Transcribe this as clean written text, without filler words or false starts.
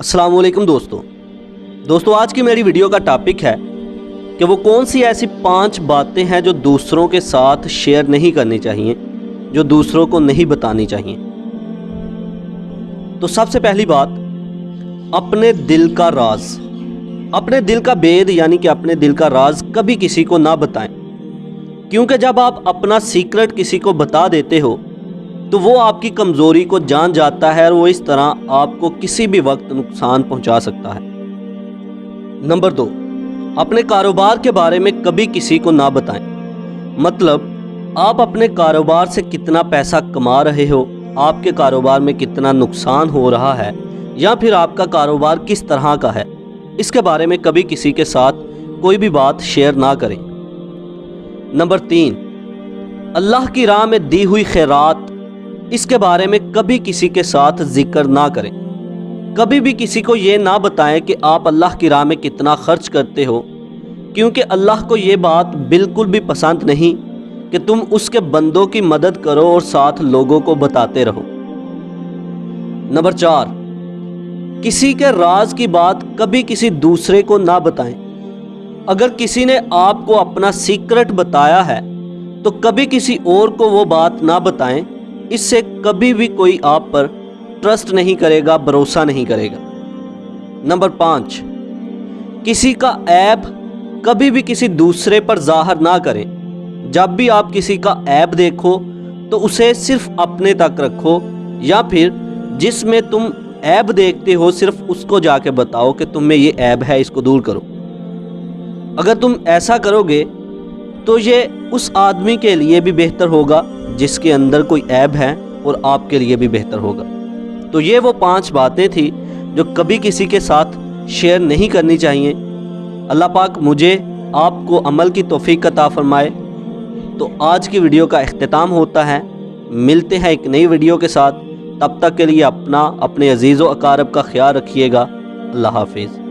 अस्सलाम वालेकुम दोस्तों आज की मेरी वीडियो का टॉपिक है कि वो कौन सी ऐसी 5 बातें हैं जो दूसरों के साथ शेयर नहीं करनी चाहिए, जो दूसरों को नहीं बतानी चाहिए। तो सबसे पहली बात, अपने दिल का राज, अपने दिल का भेद यानी कि अपने दिल का राज कभी किसी को ना बताएं, क्योंकि जब आप अपना सीक्रेट किसी को बता देते हो तो वो आपकी कमज़ोरी को जान जाता है और वो इस तरह आपको किसी भी वक्त नुकसान पहुंचा सकता है। नंबर 2, अपने कारोबार के बारे में कभी किसी को ना बताएं। मतलब आप अपने कारोबार से कितना पैसा कमा रहे हो, आपके कारोबार में कितना नुकसान हो रहा है, या फिर आपका कारोबार किस तरह का है, इसके बारे में कभी किसी के साथ कोई भी बात शेयर ना करें। नंबर 3, अल्लाह की राह में दी हुई खैरात, इसके बारे में कभी किसी के साथ जिक्र ना करें। कभी भी किसी को ये ना बताएं कि आप अल्लाह की राह में कितना खर्च करते हो, क्योंकि अल्लाह को ये बात बिल्कुल भी पसंद नहीं कि तुम उसके बंदों की मदद करो और साथ लोगों को बताते रहो। नंबर 4, किसी के राज की बात कभी किसी दूसरे को ना बताएं। अगर किसी ने आपको अपना सीक्रेट बताया है तो कभी किसी और को वो बात ना बताएं, इससे कभी भी कोई आप पर ट्रस्ट नहीं करेगा, भरोसा नहीं करेगा। नंबर 5, किसी का ऐब कभी भी किसी दूसरे पर जाहिर ना करें। जब भी आप किसी का ऐब देखो तो उसे सिर्फ अपने तक रखो, या फिर जिसमें तुम ऐब देखते हो सिर्फ उसको जाके बताओ कि तुम में ये ऐब है, इसको दूर करो। अगर तुम ऐसा करोगे तो ये उस आदमी के लिए भी बेहतर होगा जिसके अंदर कोई ऐब है, और आपके लिए भी बेहतर होगा। तो ये वो 5 बातें थी जो कभी किसी के साथ शेयर नहीं करनी चाहिए। अल्लाह पाक मुझे आपको अमल की तौफीक अता फरमाए। तो आज की वीडियो का इख्तिताम होता है। मिलते हैं एक नई वीडियो के साथ। तब तक के लिए अपने अजीज़ व अकारब का ख्याल रखिएगा। अल्लाह हाफिज़।